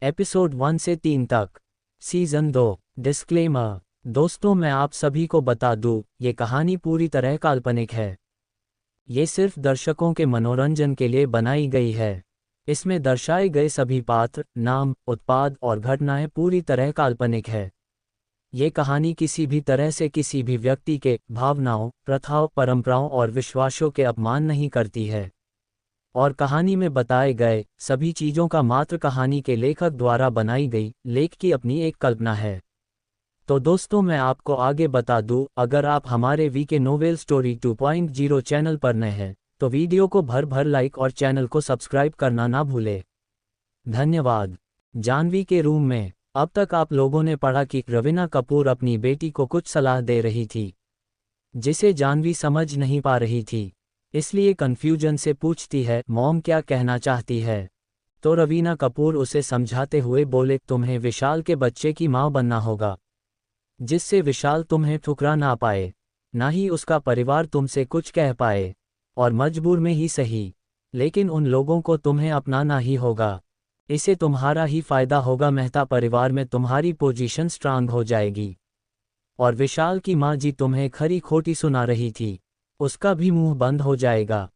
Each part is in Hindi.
एपिसोड 1 से 3 तक। सीजन 2। डिस्क्लेमर। दोस्तों, मैं आप सभी को बता दूं, ये कहानी पूरी तरह काल्पनिक है। ये सिर्फ दर्शकों के मनोरंजन के लिए बनाई गई है। इसमें दर्शाए गए सभी पात्र, नाम, उत्पाद और घटनाएं पूरी तरह काल्पनिक है। ये कहानी किसी भी तरह से किसी भी व्यक्ति के भावनाओं, प्रथाओं, परंपराओं और विश्वासों के अपमान नहीं करती है। और कहानी में बताए गए सभी चीज़ों का मात्र कहानी के लेखक द्वारा बनाई गई लेख की अपनी एक कल्पना है। तो दोस्तों, मैं आपको आगे बता दूं, अगर आप हमारे वीके नोवेल स्टोरी 2.0 चैनल पर नए हैं तो वीडियो को भर लाइक और चैनल को सब्सक्राइब करना ना भूले। धन्यवाद। जानवी के रूम में। अब तक आप लोगों ने पढ़ा कि रवीना कपूर अपनी बेटी को कुछ सलाह दे रही थी जिसे जानवी समझ नहीं पा रही थी, इसलिए कन्फ्यूजन से पूछती है, मॉम क्या कहना चाहती है। तो रवीना कपूर उसे समझाते हुए बोले, तुम्हें विशाल के बच्चे की माँ बनना होगा, जिससे विशाल तुम्हें ठुकरा ना पाए, ना ही उसका परिवार तुमसे कुछ कह पाए, और मजबूर में ही सही, लेकिन उन लोगों को तुम्हें अपनाना ही होगा। इससे तुम्हारा ही फायदा होगा, मेहता परिवार में तुम्हारी पोजीशन स्ट्रांग हो जाएगी। और विशाल की माँ जी तुम्हें खरी खोटी सुना रही थी, उसका भी मुंह बंद हो जाएगा।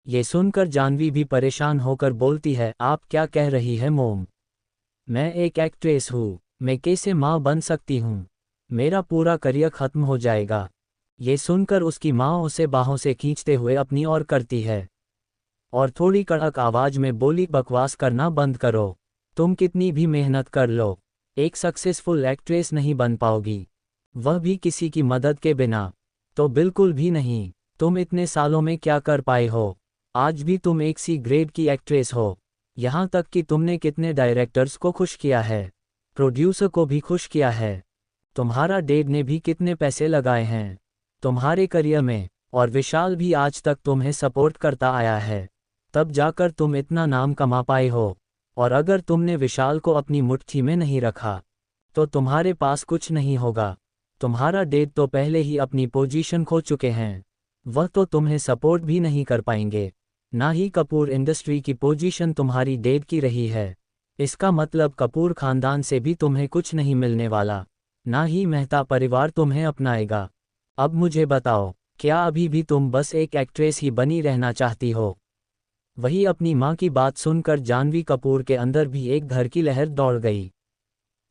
ये सुनकर जानवी भी परेशान होकर बोलती है, आप क्या कह रही है मोम? मैं एक एक्ट्रेस हूँ, मैं कैसे माँ बन सकती हूँ? मेरा पूरा करियर खत्म हो जाएगा। ये सुनकर उसकी माँ उसे बाहों से खींचते हुए अपनी ओर करती है और थोड़ी कड़क आवाज में बोली, बकवास करना बंद करो। तुम कितनी भी मेहनत कर लो, एक सक्सेसफुल एक्ट्रेस नहीं बन पाओगी, वह भी किसी की मदद के बिना। तो बिल्कुल भी नहीं। तुम इतने सालों में क्या कर पाए हो? आज भी तुम एक सी ग्रेड की एक्ट्रेस हो। यहाँ तक कि तुमने कितने डायरेक्टर्स को खुश किया है, प्रोड्यूसर को भी खुश किया है। तुम्हारा डैड ने भी कितने पैसे लगाए हैं तुम्हारे करियर में, और विशाल भी आज तक तुम्हें सपोर्ट करता आया है, तब जाकर तुम इतना नाम कमा पाए हो। और अगर तुमने विशाल को अपनी मुट्ठी में नहीं रखा तो तुम्हारे पास कुछ नहीं होगा। तुम्हारा डैड तो पहले ही अपनी पोजीशन खो चुके हैं, वह तो तुम्हें सपोर्ट भी नहीं कर पाएंगे। ना ही कपूर इंडस्ट्री की पोजीशन तुम्हारी डैड की रही है। इसका मतलब कपूर खानदान से भी तुम्हें कुछ नहीं मिलने वाला, ना ही मेहता परिवार तुम्हें अपनाएगा। अब मुझे बताओ, क्या अभी भी तुम बस एक एक्ट्रेस ही बनी रहना चाहती हो? वही अपनी माँ की बात सुनकर जानवी कपूर के अंदर भी एक घर की लहर दौड़ गई।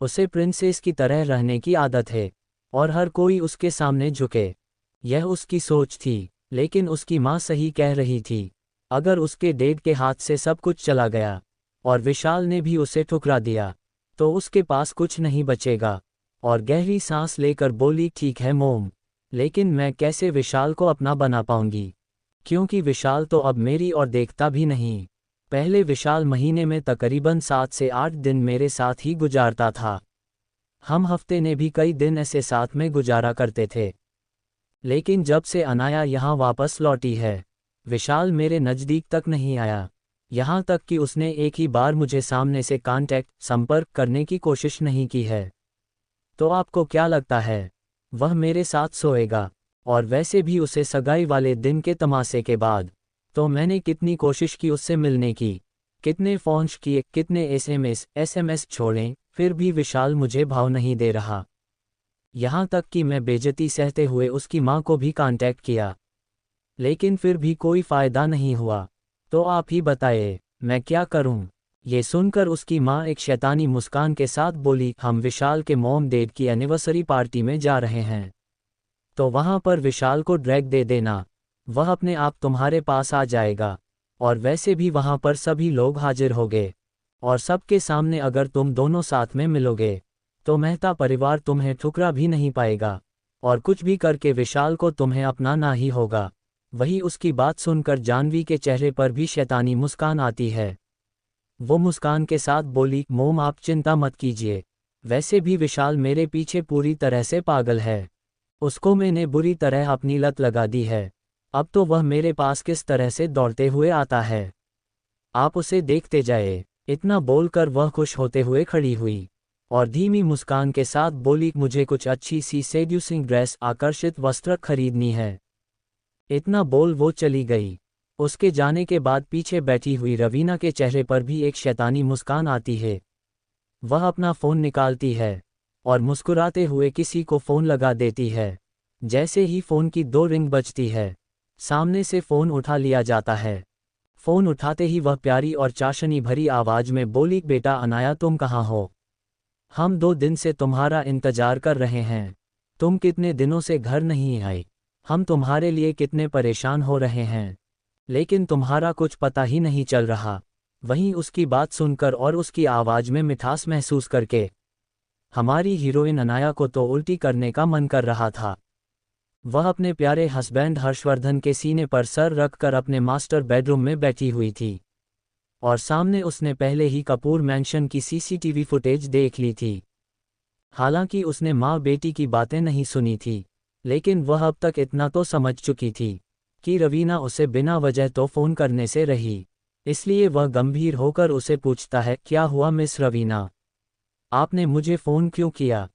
उसे प्रिंसेस की तरह रहने की आदत है और हर कोई उसके सामने झुके, यह उसकी सोच थी। लेकिन उसकी माँ सही कह रही थी, अगर उसके डैड के हाथ से सब कुछ चला गया और विशाल ने भी उसे ठुकरा दिया तो उसके पास कुछ नहीं बचेगा। और गहरी सांस लेकर बोली, ठीक है मोम, लेकिन मैं कैसे विशाल को अपना बना पाऊंगी? क्योंकि विशाल तो अब मेरी और देखता भी नहीं। पहले विशाल महीने में तकरीबन 7 से 8 दिन मेरे साथ ही गुजारता था। हम हफ्ते ने भी कई दिन ऐसे साथ में गुजारा करते थे। लेकिन जब से अनाया यहाँ वापस लौटी है, विशाल मेरे नज़दीक तक नहीं आया। यहाँ तक कि उसने एक ही बार मुझे सामने से संपर्क करने की कोशिश नहीं की है। तो आपको क्या लगता है, वह मेरे साथ सोएगा? और वैसे भी उसे सगाई वाले दिन के तमाशे के बाद तो मैंने कितनी कोशिश की उससे मिलने की, कितने फ़ोन किए, कितने एसएमएस छोड़े, फिर भी विशाल मुझे भाव नहीं दे रहा। यहाँ तक कि मैं बेइज्जती सहते हुए उसकी माँ को भी कांटेक्ट किया, लेकिन फिर भी कोई फ़ायदा नहीं हुआ। तो आप ही बताइए, मैं क्या करूं? ये सुनकर उसकी माँ एक शैतानी मुस्कान के साथ बोली, हम विशाल के मॉम डैड की एनिवर्सरी पार्टी में जा रहे हैं, तो वहाँ पर विशाल को ड्रैग दे देना, वह अपने आप तुम्हारे पास आ जाएगा। और वैसे भी वहाँ पर सभी लोग हाजिर होंगे, और सबके सामने अगर तुम दोनों साथ में मिलोगे तो मेहता परिवार तुम्हें ठुकरा भी नहीं पाएगा, और कुछ भी करके विशाल को तुम्हें अपनाना ही होगा। वही उसकी बात सुनकर जानवी के चेहरे पर भी शैतानी मुस्कान आती है। वो मुस्कान के साथ बोली, मोम आप चिंता मत कीजिए, वैसे भी विशाल मेरे पीछे पूरी तरह से पागल है, उसको मैंने बुरी तरह अपनी लत लगा दी है। अब तो वह मेरे पास किस तरह से दौड़ते हुए आता है, आप उसे देखते जाए। इतना बोलकर वह खुश होते हुए खड़ी हुई और धीमी मुस्कान के साथ बोली, मुझे कुछ अच्छी सी सेड्यूसिंग ड्रेस, आकर्षित वस्त्र खरीदनी है। इतना बोल वो चली गई। उसके जाने के बाद पीछे बैठी हुई रवीना के चेहरे पर भी एक शैतानी मुस्कान आती है। वह अपना फ़ोन निकालती है और मुस्कुराते हुए किसी को फ़ोन लगा देती है। जैसे ही फ़ोन की 2 रिंग बजती है, सामने से फ़ोन उठा लिया जाता है। फ़ोन उठाते ही वह प्यारी और चाशनी भरी आवाज़ में बोली, बेटा अनाया तुम कहाँ हो? हम 2 दिन से तुम्हारा इंतज़ार कर रहे हैं। तुम कितने दिनों से घर नहीं आई। हम तुम्हारे लिए कितने परेशान हो रहे हैं, लेकिन तुम्हारा कुछ पता ही नहीं चल रहा। वहीं उसकी बात सुनकर और उसकी आवाज़ में मिठास महसूस करके हमारी हीरोइन अनाया को तो उल्टी करने का मन कर रहा था। वह अपने प्यारे हस्बैंड हर्षवर्धन के सीने पर सर रखकर अपने मास्टर बेडरूम में बैठी हुई थी और सामने उसने पहले ही कपूर मैंशन की सीसीटीवी फुटेज देख ली थी। हालांकि उसने माँ बेटी की बातें नहीं सुनी थी, लेकिन वह अब तक इतना तो समझ चुकी थी कि रवीना उसे बिना वजह तो फ़ोन करने से रही। इसलिए वह गंभीर होकर उसे पूछता है, क्या हुआ मिस रवीना? आपने मुझे फ़ोन क्यों किया?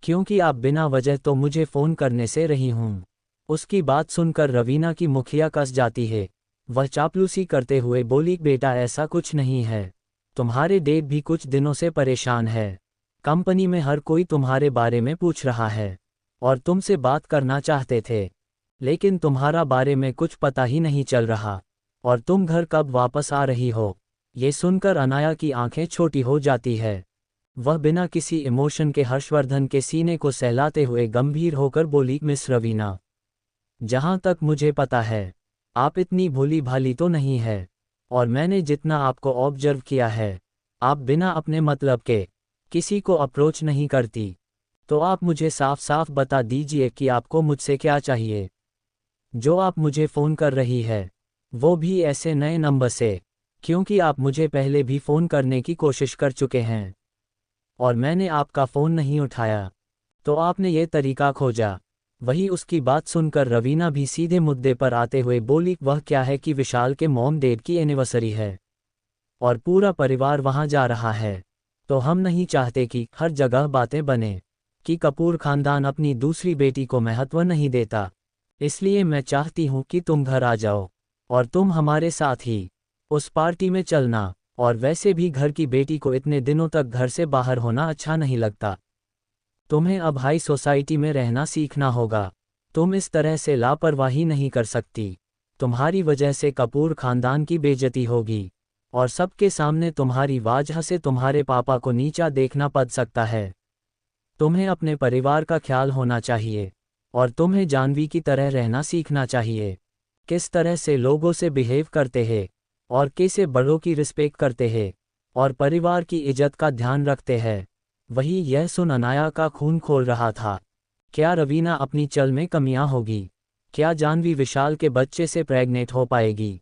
क्योंकि आप बिना वजह तो मुझे फ़ोन करने से रही हूँ। उसकी बात सुनकर रवीना की मुखिया कस जाती है। वह चापलूसी करते हुए बोली, बेटा ऐसा कुछ नहीं है। तुम्हारे डेड भी कुछ दिनों से परेशान है। कंपनी में हर कोई तुम्हारे बारे में पूछ रहा है और तुमसे बात करना चाहते थे, लेकिन तुम्हारा बारे में कुछ पता ही नहीं चल रहा। और तुम घर कब वापस आ रही हो? ये सुनकर अनाया की आंखें छोटी हो जाती है। वह बिना किसी इमोशन के हर्षवर्धन के सीने को सहलाते हुए गंभीर होकर बोली, मिस रवीना, जहां तक मुझे पता है आप इतनी भोली भाली तो नहीं है, और मैंने जितना आपको ऑब्जर्व किया है, आप बिना अपने मतलब के किसी को अप्रोच नहीं करती। तो आप मुझे साफ साफ बता दीजिए कि आपको मुझसे क्या चाहिए। जो आप मुझे फ़ोन कर रही है, वो भी ऐसे नए नंबर से, क्योंकि आप मुझे पहले भी फ़ोन करने की कोशिश कर चुके हैं और मैंने आपका फ़ोन नहीं उठाया, तो आपने ये तरीका खोजा। वही उसकी बात सुनकर रवीना भी सीधे मुद्दे पर आते हुए बोली, वह क्या है कि विशाल के मॉम डैड की एनिवर्सरी है और पूरा परिवार वहां जा रहा है, तो हम नहीं चाहते कि हर जगह बातें बने कि कपूर खानदान अपनी दूसरी बेटी को महत्व नहीं देता। इसलिए मैं चाहती हूँ कि तुम घर आ जाओ और तुम हमारे साथ ही उस पार्टी में चलना। और वैसे भी घर की बेटी को इतने दिनों तक घर से बाहर होना अच्छा नहीं लगता। तुम्हें अब हाई सोसाइटी में रहना सीखना होगा। तुम इस तरह से लापरवाही नहीं कर सकती। तुम्हारी वजह से कपूर खानदान की बेइज्जती होगी और सबके सामने तुम्हारी वजह से तुम्हारे पापा को नीचा देखना पड़ सकता है। तुम्हें अपने परिवार का ख्याल होना चाहिए और तुम्हें जानवी की तरह रहना सीखना चाहिए। किस तरह से लोगों से बिहेव करते हैं और कैसे बड़ों की रिस्पेक्ट करते हैं और परिवार की इज्जत का ध्यान रखते हैं। वही यह सुन अनाया का खून खोल रहा था। क्या रवीना अपनी चल में कमियां होगी? क्या जानवी विशाल के बच्चे से प्रेग्नेंट हो पाएगी?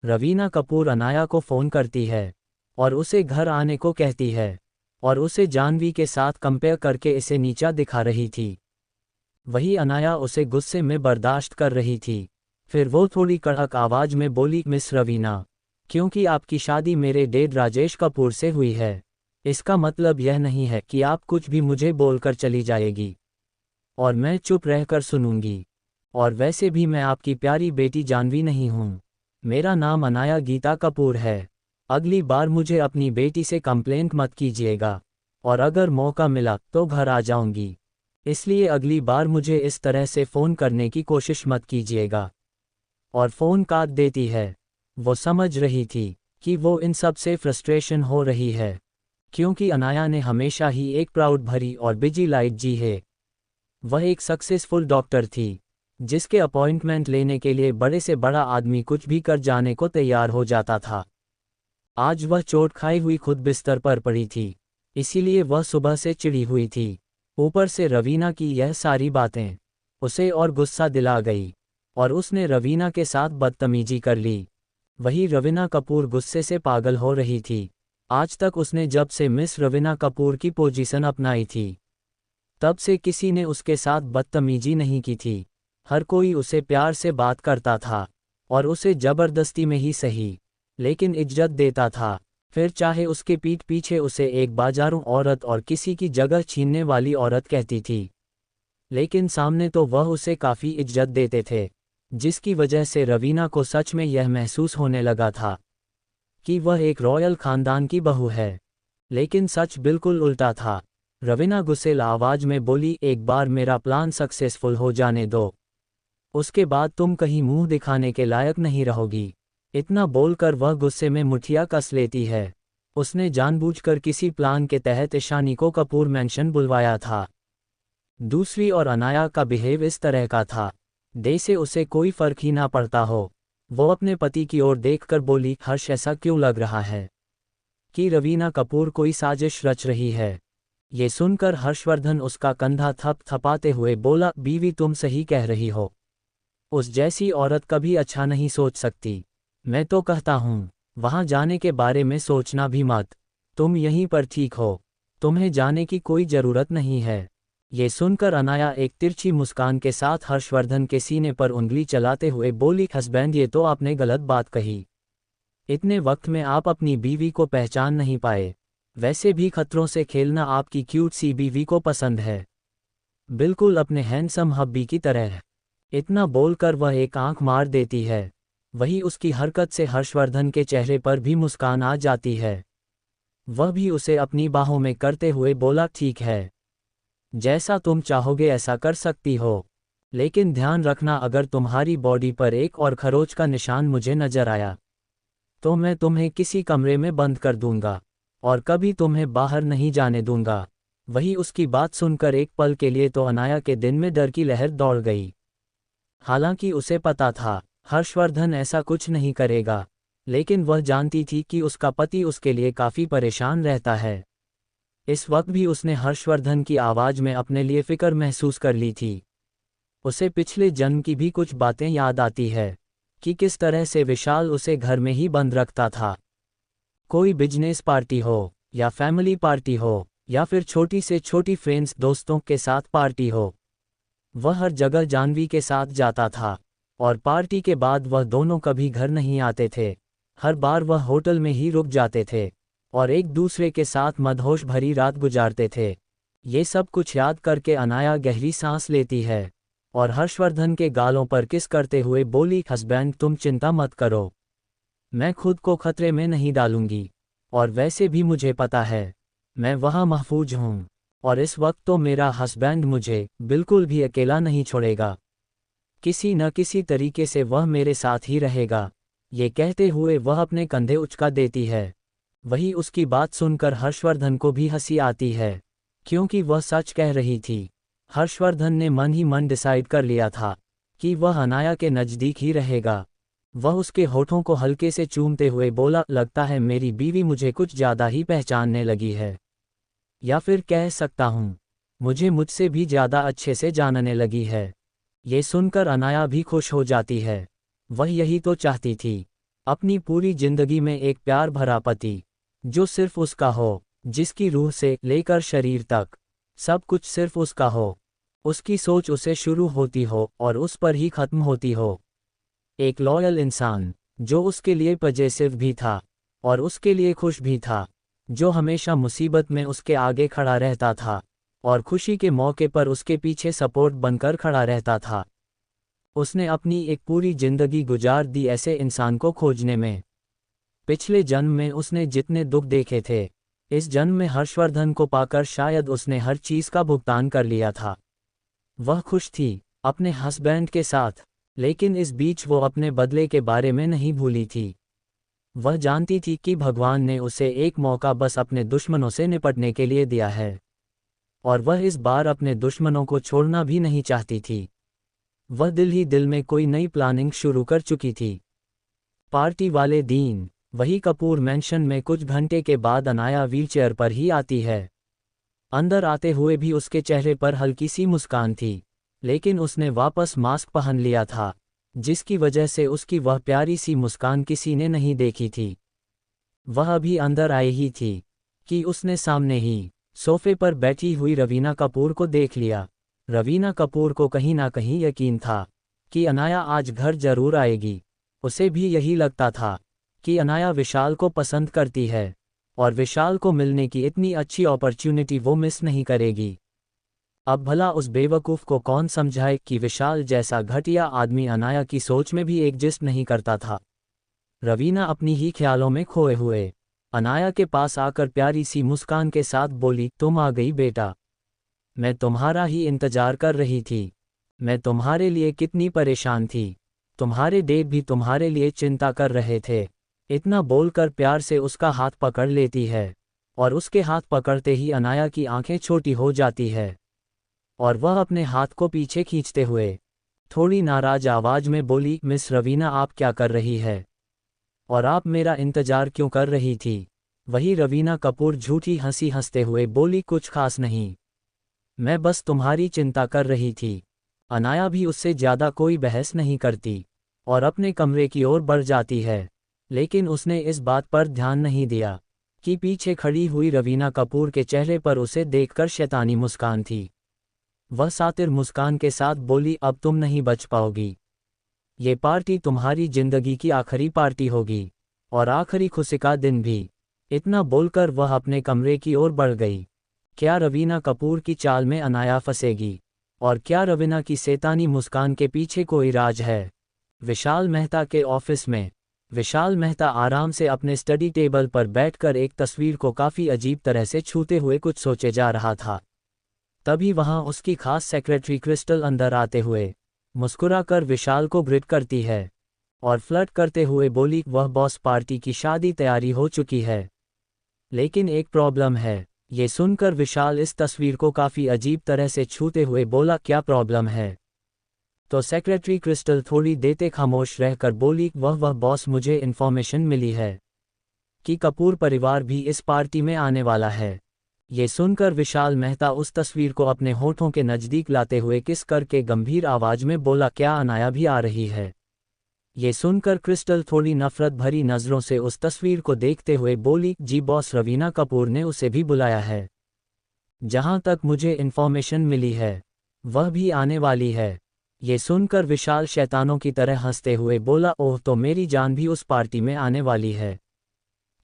रवीना कपूर अनाया को फ़ोन करती है और उसे घर आने को कहती है और उसे जानवी के साथ कंपेयर करके इसे नीचा दिखा रही थी। वही अनाया उसे गुस्से में बर्दाश्त कर रही थी। फिर वो थोड़ी कड़क आवाज़ में बोली, मिस रवीना, क्योंकि आपकी शादी मेरे डैड राजेश कपूर से हुई है, इसका मतलब यह नहीं है कि आप कुछ भी मुझे बोलकर चली जाएगी और मैं चुप रहकर सुनूंगी। और वैसे भी मैं आपकी प्यारी बेटी जानवी नहीं हूँ। मेरा नाम अनाया गीता कपूर है। अगली बार मुझे अपनी बेटी से कंप्लेंट मत कीजिएगा और अगर मौका मिला तो घर आ जाऊंगी। इसलिए अगली बार मुझे इस तरह से फ़ोन करने की कोशिश मत कीजिएगा। और फ़ोन काट देती है। वो समझ रही थी कि वो इन सब से फ्रस्ट्रेशन हो रही है, क्योंकि अनाया ने हमेशा ही एक प्राउड भरी और बिजी लाइफ जी है। वह एक सक्सेसफुल डॉक्टर थी, जिसके अपॉइंटमेंट लेने के लिए बड़े से बड़ा आदमी कुछ भी कर जाने को तैयार हो जाता था। आज वह चोट खाई हुई खुद बिस्तर पर पड़ी थी, इसीलिए वह सुबह से चिढ़ी हुई थी। ऊपर से रवीना की यह सारी बातें उसे और गुस्सा दिला गई और उसने रवीना के साथ बदतमीजी कर ली। वही रवीना कपूर गुस्से से पागल हो रही थी। आज तक उसने जब से मिस रवीना कपूर की पोजीशन अपनाई थी, तब से किसी ने उसके साथ बदतमीजी नहीं की थी। हर कोई उसे प्यार से बात करता था और उसे ज़बरदस्ती में ही सही, लेकिन इज्जत देता था। फिर चाहे उसके पीठ पीछे उसे एक बाजारू औरत और किसी की जगह छीनने वाली औरत कहती थी, लेकिन सामने तो वह उसे काफ़ी इज्जत देते थे, जिसकी वजह से रवीना को सच में यह महसूस होने लगा था कि वह एक रॉयल खानदान की बहू है। लेकिन सच बिल्कुल उल्टा था। रवीना गुस्सेल आवाज में बोली, एक बार मेरा प्लान सक्सेसफुल हो जाने दो, उसके बाद तुम कहीं मुंह दिखाने के लायक नहीं रहोगी। इतना बोलकर वह गुस्से में मुठिया कस लेती है। उसने जानबूझकर किसी प्लान के तहत ईशानी को कपूर मेंशन बुलवाया था। दूसरी ओर अनाया का बिहेव इस तरह का था जैसे उसे कोई फर्क ही ना पड़ता हो। वो अपने पति की ओर देखकर बोली, हर्ष ऐसा क्यों लग रहा है कि रवीना कपूर कोई साजिश रच रही है। ये सुनकर हर्षवर्धन उसका कंधा थपथपाते हुए बोला, बीवी तुम सही कह रही हो, उस जैसी औरत कभी अच्छा नहीं सोच सकती। मैं तो कहता हूँ वहां जाने के बारे में सोचना भी मत, तुम यहीं पर ठीक हो, तुम्हें जाने की कोई जरूरत नहीं है। ये सुनकर अनाया एक तिरछी मुस्कान के साथ हर्षवर्धन के सीने पर उंगली चलाते हुए बोली, हस्बैंड ये तो आपने गलत बात कही। इतने वक्त में आप अपनी बीवी को पहचान नहीं पाए। वैसे भी खतरों से खेलना आपकी क्यूट सी बीवी को पसंद है, बिल्कुल अपने हैंडसम हब्बी की तरह। इतना बोलकर वह एक आंख मार देती है। वही उसकी हरकत से हर्षवर्धन के चेहरे पर भी मुस्कान आ जाती है। वह भी उसे अपनी बाहों में करते हुए बोला, ठीक है, जैसा तुम चाहोगे ऐसा कर सकती हो, लेकिन ध्यान रखना अगर तुम्हारी बॉडी पर एक और खरोच का निशान मुझे नजर आया तो मैं तुम्हें किसी कमरे में बंद कर दूंगा और कभी तुम्हें बाहर नहीं जाने दूंगा। वही उसकी बात सुनकर एक पल के लिए तो अनाया के दिन में डर की लहर दौड़ गई। हालांकि उसे पता था हर्षवर्धन ऐसा कुछ नहीं करेगा, लेकिन वह जानती थी कि उसका पति उसके लिए काफी परेशान रहता है। इस वक्त भी उसने हर्षवर्धन की आवाज में अपने लिए फिक्र महसूस कर ली थी। उसे पिछले जन्म की भी कुछ बातें याद आती है कि किस तरह से विशाल उसे घर में ही बंद रखता था। कोई बिजनेस पार्टी हो या फैमिली पार्टी हो या फिर छोटी से छोटी फ्रेंड्स दोस्तों के साथ पार्टी हो, वह हर जगह जानवी के साथ जाता था और पार्टी के बाद वह दोनों कभी घर नहीं आते थे। हर बार वह होटल में ही रुक जाते थे और एक दूसरे के साथ मदहोश भरी रात गुजारते थे। ये सब कुछ याद करके अनाया गहरी सांस लेती है और हर्षवर्धन के गालों पर किस करते हुए बोली, हस्बैंड तुम चिंता मत करो, मैं खुद को खतरे में नहीं डालूंगी और वैसे भी मुझे पता है मैं वहां महफूज हूं और इस वक्त तो मेरा हस्बैंड मुझे बिल्कुल भी अकेला नहीं छोड़ेगा, किसी न किसी तरीके से वह मेरे साथ ही रहेगा। ये कहते हुए वह अपने कंधे उचका देती है। वही उसकी बात सुनकर हर्षवर्धन को भी हंसी आती है, क्योंकि वह सच कह रही थी। हर्षवर्धन ने मन ही मन डिसाइड कर लिया था कि वह अनाया के नज़दीक ही रहेगा। वह उसके होठों को हल्के से चूमते हुए बोला, लगता है मेरी बीवी मुझे कुछ ज़्यादा ही पहचानने लगी है, या फिर कह सकता हूँ मुझे मुझसे भी ज़्यादा अच्छे से जानने लगी है। ये सुनकर अनाया भी खुश हो जाती है। वह यही तो चाहती थी, अपनी पूरी जिंदगी में एक प्यार भरा पति जो सिर्फ उसका हो, जिसकी रूह से लेकर शरीर तक सब कुछ सिर्फ उसका हो, उसकी सोच उसे शुरू होती हो और उस पर ही खत्म होती हो। एक लॉयल इंसान जो उसके लिए पजेसिव भी था और उसके लिए खुश भी था, जो हमेशा मुसीबत में उसके आगे खड़ा रहता था और खुशी के मौके पर उसके पीछे सपोर्ट बनकर खड़ा रहता था। उसने अपनी एक पूरी जिंदगी गुजार दी ऐसे इंसान को खोजने में। पिछले जन्म में उसने जितने दुख देखे थे, इस जन्म में हर्षवर्धन को पाकर शायद उसने हर चीज का भुगतान कर लिया था। वह खुश थी अपने हस्बैंड के साथ, लेकिन इस बीच वो अपने बदले के बारे में नहीं भूली थी। वह जानती थी कि भगवान ने उसे एक मौका बस अपने दुश्मनों से निपटने के लिए दिया है और वह इस बार अपने दुश्मनों को छोड़ना भी नहीं चाहती थी। वह दिल ही दिल में कोई नई प्लानिंग शुरू कर चुकी थी। पार्टी वाले दिन वही कपूर मैंशन में कुछ घंटे के बाद अनाया व्हीलचेयर पर ही आती है। अंदर आते हुए भी उसके चेहरे पर हल्की सी मुस्कान थी, लेकिन उसने वापस मास्क पहन लिया था, जिसकी वजह से उसकी वह प्यारी सी मुस्कान किसी ने नहीं देखी थी। वह अभी अंदर आई ही थी कि उसने सामने ही सोफे पर बैठी हुई रवीना कपूर को देख लिया। रवीना कपूर को कहीं ना कहीं यकीन था कि अनाया आज घर जरूर आएगी। उसे भी यही लगता था कि अनाया विशाल को पसंद करती है और विशाल को मिलने की इतनी अच्छी अपॉर्चुनिटी वो मिस नहीं करेगी। अब भला उस बेवकूफ़ को कौन समझाए कि विशाल जैसा घटिया आदमी अनाया की सोच में भी एग्जिस्ट नहीं करता था। रवीना अपनी ही ख्यालों में खोए हुए अनाया के पास आकर प्यारी सी मुस्कान के साथ बोली, तुम आ गई बेटा। मैं तुम्हारा ही इंतजार कर रही थी। मैं तुम्हारे लिए कितनी परेशान थी। तुम्हारे डेड भी तुम्हारे लिए चिंता कर रहे थे। इतना बोलकर प्यार से उसका हाथ पकड़ लेती है, और उसके हाथ पकड़ते ही अनाया की आंखें छोटी हो जाती है, और वह अपने हाथ को पीछे खींचते हुए थोड़ी नाराज आवाज में बोली, मिस रवीना आप क्या कर रही है? और आप मेरा इंतजार क्यों कर रही थी? वही रवीना कपूर झूठी हंसी हंसते हुए बोली, कुछ खास नहीं, मैं बस तुम्हारी चिंता कर रही थी। अनाया भी उससे ज्यादा कोई बहस नहीं करती और अपने कमरे की ओर बढ़ जाती है, लेकिन उसने इस बात पर ध्यान नहीं दिया कि पीछे खड़ी हुई रवीना कपूर के चेहरे पर उसे देखकर शैतानी मुस्कान थी। वह सातिर मुस्कान के साथ बोली, अब तुम नहीं बच पाओगी। ये पार्टी तुम्हारी जिंदगी की आखिरी पार्टी होगी, और आखिरी खुशी का दिन भी। इतना बोलकर वह अपने कमरे की ओर बढ़ गई। क्या रवीना कपूर की चाल में अनाया फंसेगी? और क्या रवीना की शैतानी मुस्कान के पीछे कोई राज है? विशाल मेहता के ऑफिस में विशाल मेहता आराम से अपने स्टडी टेबल पर बैठकर एक तस्वीर को काफ़ी अजीब तरह से छूते हुए कुछ सोचे जा रहा था। तभी वहां उसकी खास सेक्रेटरी क्रिस्टल अंदर आते हुए मुस्कुराकर विशाल को ग्रिट करती है और फ्लर्ट करते हुए बोली, वह बॉस पार्टी की शादी तैयारी हो चुकी है, लेकिन एक प्रॉब्लम है। ये सुनकर विशाल इस तस्वीर को काफ़ी अजीब तरह से छूते हुए बोला, क्या प्रॉब्लम है? तो सेक्रेटरी क्रिस्टल थोड़ी देते खामोश रहकर बोली, वह बॉस मुझे इन्फॉर्मेशन मिली है कि कपूर परिवार भी इस पार्टी में आने वाला है। ये सुनकर विशाल मेहता उस तस्वीर को अपने होठों के नज़दीक लाते हुए किस करके गंभीर आवाज में बोला, क्या अनाया भी आ रही है? ये सुनकर क्रिस्टल थोड़ी नफरत भरी नज़रों से उस तस्वीर को देखते हुए बोली, जी बॉस, रवीना कपूर ने उसे भी बुलाया है। जहां तक मुझे इन्फॉर्मेशन मिली है वह भी आने वाली है। ये सुनकर विशाल शैतानों की तरह हंसते हुए बोला, ओह, तो मेरी जान भी उस पार्टी में आने वाली है।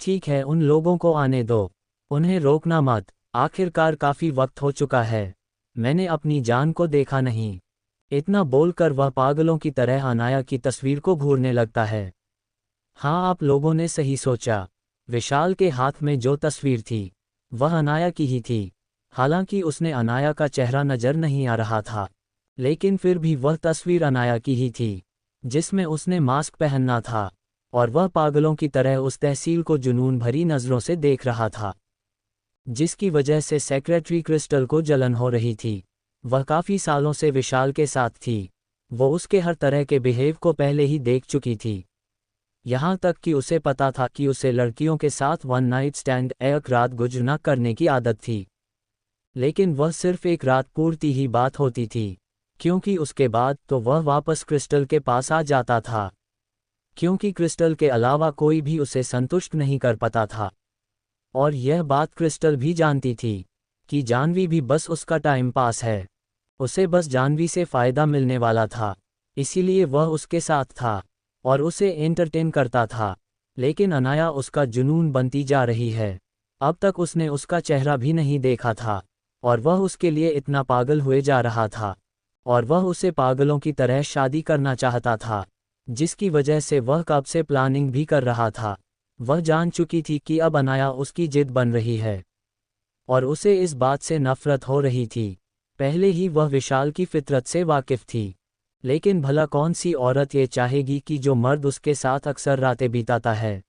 ठीक है, उन लोगों को आने दो, उन्हें रोकना मत। आखिरकार काफ़ी वक्त हो चुका है, मैंने अपनी जान को देखा नहीं। इतना बोलकर वह पागलों की तरह अनाया की तस्वीर को घूरने लगता है। हाँ, आप लोगों ने सही सोचा। विशाल के हाथ में जो तस्वीर थी वह अनाया की ही थी। हालांकि उसने अनाया का चेहरा नजर नहीं आ रहा था, लेकिन फिर भी वह तस्वीर अनाया की ही थी, जिसमें उसने मास्क पहनना था, और वह पागलों की तरह उस तहसील को जुनून भरी नज़रों से देख रहा था, जिसकी वजह से सेक्रेटरी क्रिस्टल को जलन हो रही थी। वह काफ़ी सालों से विशाल के साथ थी, वो उसके हर तरह के बिहेव को पहले ही देख चुकी थी। यहाँ तक कि उसे पता था कि उसे लड़कियों के साथ वन नाइट स्टैंड एक रात गुजरना करने की आदत थी, लेकिन वह सिर्फ एक रात पूर्ति ही बात होती थी, क्योंकि उसके बाद तो वह वापस क्रिस्टल के पास आ जाता था, क्योंकि क्रिस्टल के अलावा कोई भी उसे संतुष्ट नहीं कर पाता था। और यह बात क्रिस्टल भी जानती थी कि जानवी भी बस उसका टाइम पास है, उसे बस जानवी से फ़ायदा मिलने वाला था, इसीलिए वह उसके साथ था और उसे एंटरटेन करता था। लेकिन अनाया उसका जुनून बनती जा रही है। अब तक उसने उसका चेहरा भी नहीं देखा था, और वह उसके लिए इतना पागल हुए जा रहा था, और वह उसे पागलों की तरह शादी करना चाहता था, जिसकी वजह से वह कब से प्लानिंग भी कर रहा था। वह जान चुकी थी कि अब अनाया उसकी जिद बन रही है, और उसे इस बात से नफरत हो रही थी। पहले ही वह विशाल की फितरत से वाकिफ थी, लेकिन भला कौन सी औरत ये चाहेगी कि जो मर्द उसके साथ अक्सर रातें बिताता है,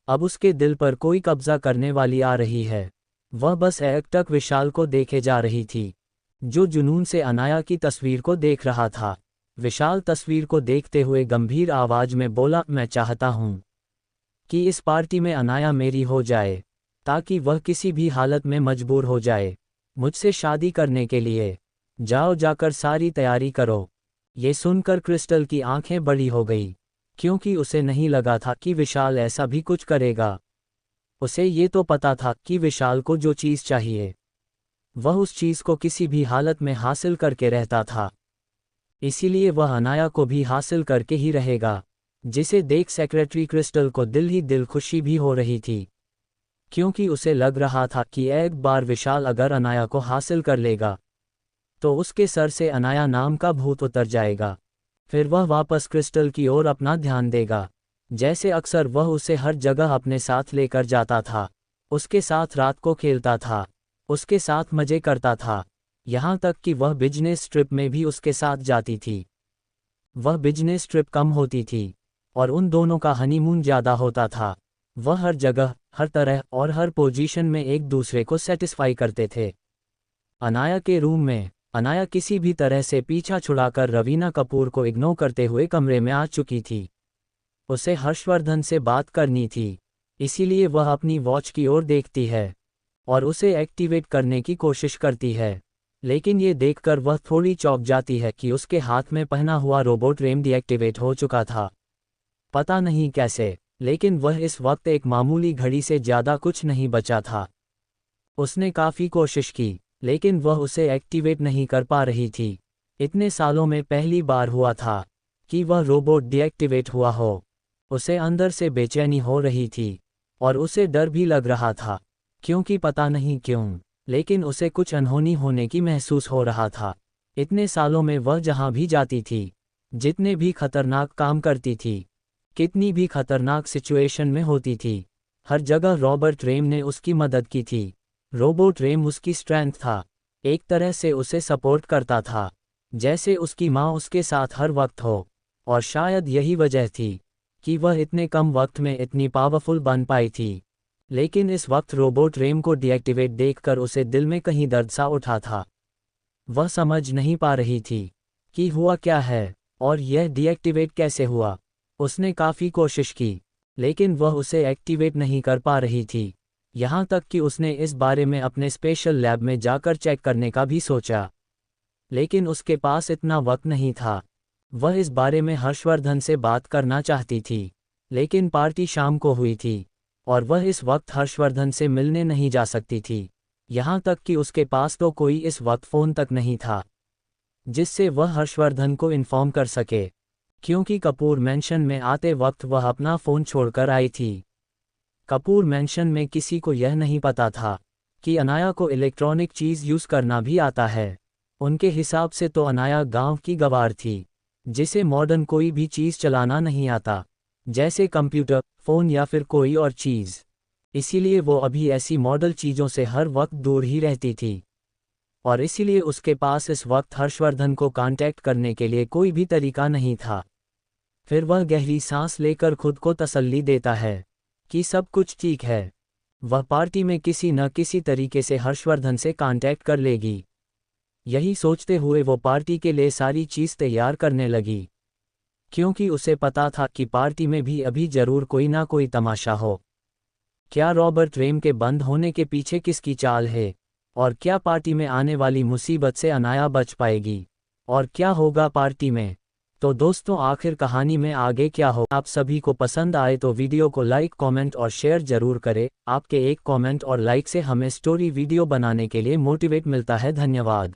अब उसके दिल पर कोई कब्जा करने वाली आ रही है। वह बस एकटक विशाल को देखे जा रही थी, जो जुनून से अनाया की तस्वीर को देख रहा था। विशाल तस्वीर को देखते हुए गंभीर आवाज में बोला, मैं चाहता हूँ कि इस पार्टी में अनाया मेरी हो जाए, ताकि वह किसी भी हालत में मजबूर हो जाए मुझसे शादी करने के लिए। जाओ, जाकर सारी तैयारी करो। ये सुनकर क्रिस्टल की आंखें बड़ी हो गई, क्योंकि उसे नहीं लगा था कि विशाल ऐसा भी कुछ करेगा। उसे ये तो पता था कि विशाल को जो चीज़ चाहिए वह उस चीज़ को किसी भी हालत में हासिल करके रहता था, इसीलिए वह अनाया को भी हासिल करके ही रहेगा, जिसे देख सेक्रेटरी क्रिस्टल को दिल ही दिल खुशी भी हो रही थी, क्योंकि उसे लग रहा था कि एक बार विशाल अगर अनाया को हासिल कर लेगा तो उसके सर से अनाया नाम का भूत उतर जाएगा। फिर वह वापस क्रिस्टल की ओर अपना ध्यान देगा। जैसे अक्सर वह उसे हर जगह अपने साथ लेकर जाता था, उसके साथ रात को खेलता था, उसके साथ मजे करता था, यहाँ तक कि वह बिजनेस ट्रिप में भी उसके साथ जाती थी। वह बिजनेस ट्रिप कम होती थी और उन दोनों का हनीमून ज़्यादा होता था। वह हर जगह, हर तरह और हर पोजीशन में एक दूसरे को सेटिस्फाई करते थे। अनाया के रूम में अनाया किसी भी तरह से पीछा छुड़ाकर रवीना कपूर को इग्नोर करते हुए कमरे में आ चुकी थी। उसे हर्षवर्धन से बात करनी थी, इसीलिए वह अपनी वॉच की ओर देखती है और उसे एक्टिवेट करने की कोशिश करती है, लेकिन ये देखकर वह थोड़ी चौंक जाती है कि उसके हाथ में पहना हुआ रोबोट रेम डीएक्टिवेट हो चुका था। पता नहीं कैसे, लेकिन वह इस वक्त एक मामूली घड़ी से ज़्यादा कुछ नहीं बचा था। उसने काफ़ी कोशिश की, लेकिन वह उसे एक्टिवेट नहीं कर पा रही थी। इतने सालों में पहली बार हुआ था कि वह रोबोट डीएक्टिवेट हुआ हो। उसे अंदर से बेचैनी हो रही थी और उसे डर भी लग रहा था, क्योंकि पता नहीं क्यों, लेकिन उसे कुछ अनहोनी होने की महसूस हो रहा था। इतने सालों में वह जहां भी जाती थी, जितने भी खतरनाक काम करती थी, कितनी भी खतरनाक सिचुएशन में होती थी, हर जगह रॉबर्ट रेम ने उसकी मदद की थी। रोबोट रेम उसकी स्ट्रेंथ था, एक तरह से उसे सपोर्ट करता था, जैसे उसकी माँ उसके साथ हर वक्त हो। और शायद यही वजह थी कि वह इतने कम वक्त में इतनी पावरफुल बन पाई थी। लेकिन इस वक्त रोबोट रेम को डीएक्टिवेट देखकर उसे दिल में कहीं दर्द सा उठा था। वह समझ नहीं पा रही थी कि हुआ क्या है और यह डीएक्टिवेट कैसे हुआ। उसने काफ़ी कोशिश की, लेकिन वह उसे एक्टिवेट नहीं कर पा रही थी। यहाँ तक कि उसने इस बारे में अपने स्पेशल लैब में जाकर चेक करने का भी सोचा, लेकिन उसके पास इतना वक्त नहीं था। वह इस बारे में हर्षवर्धन से बात करना चाहती थी, लेकिन पार्टी शाम को हुई थी और वह इस वक्त हर्षवर्धन से मिलने नहीं जा सकती थी। यहाँ तक कि उसके पास तो कोई इस वक्त फ़ोन तक नहीं था जिससे वह हर्षवर्धन को इन्फॉर्म कर सके, क्योंकि कपूर मैंशन में आते वक्त वह अपना फ़ोन छोड़कर आई थी। कपूर मैंशन में किसी को यह नहीं पता था कि अनाया को इलेक्ट्रॉनिक चीज़ यूज़ करना भी आता है। उनके हिसाब से तो अनाया गांव की गवार थी, जिसे मॉडर्न कोई भी चीज़ चलाना नहीं आता, जैसे कंप्यूटर, फ़ोन या फिर कोई और चीज़। इसीलिए वो अभी ऐसी मॉडल चीज़ों से हर वक्त दूर ही रहती थी और इसीलिए उसके पास इस वक्त हर्षवर्धन को कांटेक्ट करने के लिए कोई भी तरीका नहीं था। फिर वह गहरी सांस लेकर खुद को तसल्ली देता है कि सब कुछ ठीक है। वह पार्टी में किसी न किसी तरीके से हर्षवर्धन से कांटेक्ट कर लेगी। यही सोचते हुए वो पार्टी के लिए सारी चीज़ तैयार करने लगी, क्योंकि उसे पता था कि पार्टी में भी अभी जरूर कोई ना कोई तमाशा हो। क्या रॉबर्ट रेम के बंद होने के पीछे किसकी चाल है, और क्या पार्टी में आने वाली मुसीबत से अनाया बच पाएगी, और क्या होगा पार्टी में। तो दोस्तों, आखिर कहानी में आगे क्या हो। आप सभी को पसंद आए तो वीडियो को लाइक, कमेंट और शेयर जरूर करें। आपके एक कमेंट और लाइक से हमें स्टोरी वीडियो बनाने के लिए मोटिवेट मिलता है। धन्यवाद।